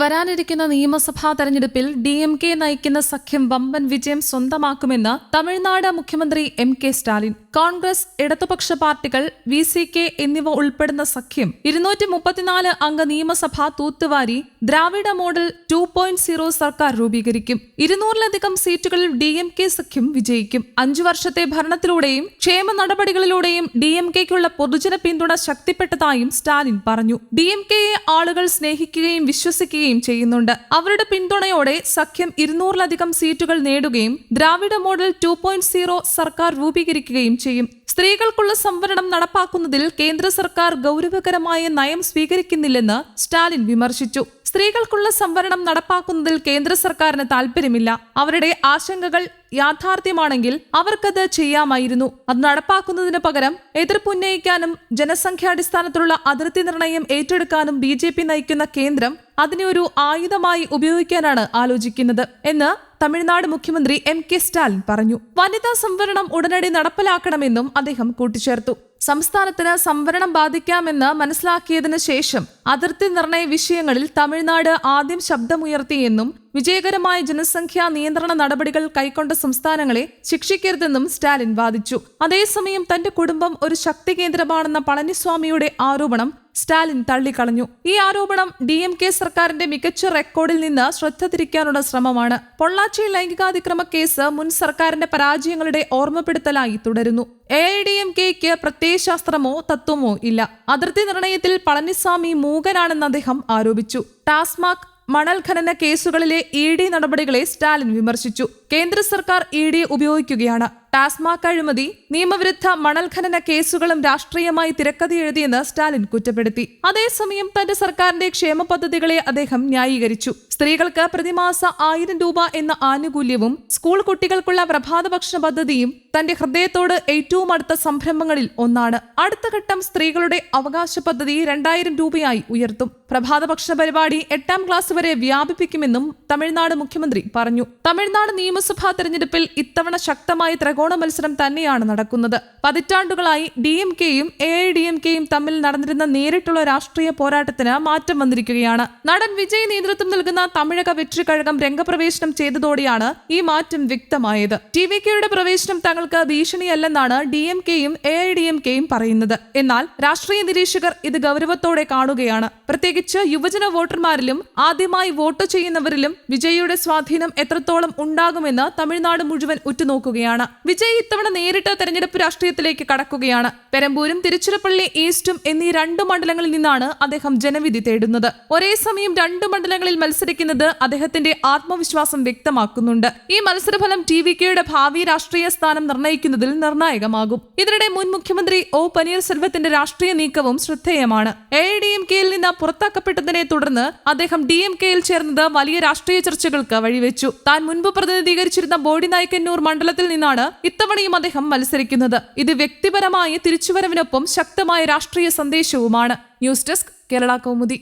വരാനിരിക്കുന്ന നിയമസഭാ തെരഞ്ഞെടുപ്പിൽ DMK നയിക്കുന്ന സഖ്യം വമ്പൻ വിജയം സ്വന്തമാക്കുമെന്ന് തമിഴ്നാട് മുഖ്യമന്ത്രി M.K. സ്റ്റാലിൻ. കോൺഗ്രസ്, ഇടതുപക്ഷ പാർട്ടികൾ, VCK എന്നിവ ഉൾപ്പെടുന്ന സഖ്യം 234 അംഗ നിയമസഭ തൂത്തുവാരി ദ്രാവിഡ മോഡൽ 2.0 സർക്കാർ രൂപീകരിക്കും. 200-ലധികം സീറ്റുകളിൽ DMK സഖ്യം വിജയിക്കും. 5 വർഷത്തെ ഭരണത്തിലൂടെയും ക്ഷേമ നടപടികളിലൂടെയും DMKയ്ക്കുള്ള പൊതുജന പിന്തുണ ശക്തിപ്പെട്ടതായും സ്റ്റാലിൻ പറഞ്ഞു. DMKയെ ആളുകൾ സ്നേഹിക്കുകയും വിശ്വസിക്കുകയും ചെയ്യുന്നുണ്ട്. അവരുടെ പിന്തുണയോടെ സഖ്യം 200-ലധികം സീറ്റുകൾ നേടുകയും ദ്രാവിഡ മോഡൽ 2.0 സർക്കാർ രൂപീകരിക്കുകയും ചെയ്യും. സ്ത്രീകൾക്കുള്ള സംവരണം നടപ്പാക്കുന്നതിൽ കേന്ദ്ര സർക്കാർ ഗൗരവകരമായ നയം സ്വീകരിക്കുന്നില്ലെന്ന് സ്റ്റാലിൻ വിമർശിച്ചു. സ്ത്രീകൾക്കുള്ള സംവരണം നടപ്പാക്കുന്നതിൽ കേന്ദ്ര സർക്കാരിന് താൽപര്യമില്ല. അവരുടെ ആശങ്കകൾ യാഥാർത്ഥ്യമാണെങ്കിൽ അവർക്കത് ചെയ്യാമായിരുന്നു. അത് നടപ്പാക്കുന്നതിന് പകരം എതിർപ്പുന്നയിക്കാനും ജനസംഖ്യാടിസ്ഥാനത്തിലുള്ള അതിർത്തി നിർണയം ഏറ്റെടുക്കാനും BJP നയിക്കുന്ന കേന്ദ്രം അതിനെ ഒരു ആയുധമായി ഉപയോഗിക്കാനാണ് ആലോചിക്കുന്നത് എന്ന് തമിഴ്നാട് മുഖ്യമന്ത്രി M.K. സ്റ്റാലിൻ പറഞ്ഞു. വനിതാ സംവരണം ഉടനടി നടപ്പിലാക്കണമെന്നും അദ്ദേഹം കൂട്ടിച്ചേർത്തു. സംസ്ഥാനത്തിന് സംവരണം ബാധിക്കാമെന്ന് മനസ്സിലാക്കിയതിനു ശേഷം അതിർത്തി നിർണയ വിഷയങ്ങളിൽ തമിഴ്നാട് ആദ്യം ശബ്ദമുയർത്തിയെന്നും വിജയകരമായ ജനസംഖ്യാ നിയന്ത്രണ നടപടികൾ കൈക്കൊണ്ട സംസ്ഥാനങ്ങളെ ശിക്ഷിക്കരുതെന്നും സ്റ്റാലിൻ വാദിച്ചു. അതേസമയം തന്റെ കുടുംബം ഒരു ശക്തി കേന്ദ്രമാണെന്ന പളനിസ്വാമിയുടെ ആരോപണം സ്റ്റാലിൻ തള്ളിക്കളഞ്ഞു. ഈ ആരോപണം DMK സർക്കാരിന്റെ മികച്ച റെക്കോർഡിൽ നിന്ന് ശ്രദ്ധ തിരിക്കാനുള്ള ശ്രമമാണ്. പൊള്ളാച്ചി ലൈംഗികാതിക്രമ കേസ് മുൻ സർക്കാരിന്റെ പരാജയങ്ങളുടെ ഓർമ്മപ്പെടുത്തലായി തുടരുന്നു. AIADMKയ്ക്ക് പ്രത്യയശാസ്ത്രമോ തത്വമോ ഇല്ല. അതിർത്തി നിർണയത്തിൽ പളനിസ്വാമി മൂകനാണെന്ന് അദ്ദേഹം ആരോപിച്ചു. ടാസ്മാക് മണൽ ഖനന കേസുകളിലെ ED നടപടികളെ സ്റ്റാലിൻ വിമർശിച്ചു. കേന്ദ്ര സർക്കാർ ED ഉപയോഗിക്കുകയാണ്. ടാസ്മാക് അഴിമതി, നിയമവിരുദ്ധ മണൽ ഖനന കേസുകളും രാഷ്ട്രീയമായി തിരക്കഥ എഴുതിയെന്ന് സ്റ്റാലിൻ കുറ്റപ്പെടുത്തി. അതേസമയം തന്റെ സർക്കാരിന്റെ ക്ഷേമ പദ്ധതികളെ അദ്ദേഹം ന്യായീകരിച്ചു. സ്ത്രീകൾക്ക് പ്രതിമാസ 1000 രൂപ എന്ന ആനുകൂല്യവും സ്കൂൾ കുട്ടികൾക്കുള്ള പ്രഭാത ഭക്ഷണ പദ്ധതിയും തന്റെ ഹൃദയത്തോട് ഏറ്റവും അടുത്ത സംരംഭങ്ങളിൽ ഒന്നാണ്. അടുത്ത ഘട്ടം സ്ത്രീകളുടെ അവകാശ പദ്ധതി 2000 രൂപയായി ഉയർത്തും. പ്രഭാത ഭക്ഷണ പരിപാടി 8ാം ക്ലാസ് വരെ വ്യാപിപ്പിക്കുമെന്നും തമിഴ്നാട് മുഖ്യമന്ത്രി പറഞ്ഞു. തമിഴ്നാട് നിയമസഭാ തെരഞ്ഞെടുപ്പിൽ ഇത്തവണ ശക്തമായ ത്രികോണ മത്സരം തന്നെയാണ് നടക്കുന്നത്. പതിറ്റാണ്ടുകളായി DMKയും AIADMKയും തമ്മിൽ നടന്നിരുന്ന നേരിട്ടുള്ള രാഷ്ട്രീയ പോരാട്ടത്തിന് മാറ്റം വന്നിരിക്കുകയാണ്. നടൻ വിജയ് നേതൃത്വം നൽകുന്ന തമിഴക വെற்றி കഴകം രംഗപ്രവേശനം ചെയ്തതോടെയാണ് ഈ മാറ്റം വ്യക്തമായത്. TVKയുടെ പ്രവേശനം തങ്ങൾക്ക് ഭീഷണിയല്ലെന്നാണ് DMKയും AIADMKയും പറയുന്നത്. എന്നാൽ രാഷ്ട്രീയ നിരീക്ഷകർ ഇത് ഗൗരവത്തോടെ കാണുകയാണ്. പ്രത്യേകിച്ച് യുവജന വോട്ടർമാരിലും ആദ്യമായി വോട്ട് ചെയ്യുന്നവരിലും വിജയിയുടെ സ്വാധീനം എത്രത്തോളം ഉണ്ടാകുമെന്ന് തമിഴ്നാട് മുഴുവൻ ഉറ്റുനോക്കുകയാണ്. വിജയ് ഇത്തവണ നേരിട്ട് തെരഞ്ഞെടുപ്പ് രാഷ്ട്രീയത്തിലേക്ക് കടക്കുകയാണ്. പെരമ്പൂരും തിരുച്ചിറപ്പള്ളി ഈസ്റ്റും എന്നീ 2 മണ്ഡലങ്ങളിൽ നിന്നാണ് അദ്ദേഹം ജനവിധി തേടുന്നത്. ഒരേ സമയം 2 മണ്ഡലങ്ങളിൽ മത്സരിക്കുന്നത് അദ്ദേഹത്തിന്റെ ആത്മവിശ്വാസം വ്യക്തമാക്കുന്നുണ്ട്. ഈ മത്സരഫലം TVKയുടെ ഭാവി രാഷ്ട്രീയ സ്ഥാനം നിർണ്ണയിക്കുന്നതിൽ നിർണായകമാകും. ഇതിനിടെ മുൻ മുഖ്യമന്ത്രി O. പനീർസെൽവത്തിന്റെ രാഷ്ട്രീയ നീക്കവും ശ്രദ്ധേയമാണ്. AIADMKയിൽ നിന്ന് പുറത്താക്കപ്പെട്ടതിനെ തുടർന്ന് അദ്ദേഹം DMKയിൽ ചേർന്നത് വലിയ രാഷ്ട്രീയ ചർച്ചകൾക്ക് വഴിവെച്ചു. താൻ മുൻപ് പ്രതിനിധീകരിച്ചിരുന്ന ബോഡിനായ്ക്കന്നൂർ മണ്ഡലത്തിൽ നിന്നാണ് ഇത്തവണയും അദ്ദേഹം മത്സരിക്കുന്നത്. ഇത് വ്യക്തിപരമായ തിരിച്ചുവരവിനൊപ്പം ശക്തമായ രാഷ്ട്രീയ സന്ദേശവുമാണ്. News desk, Kerala Kaumudi.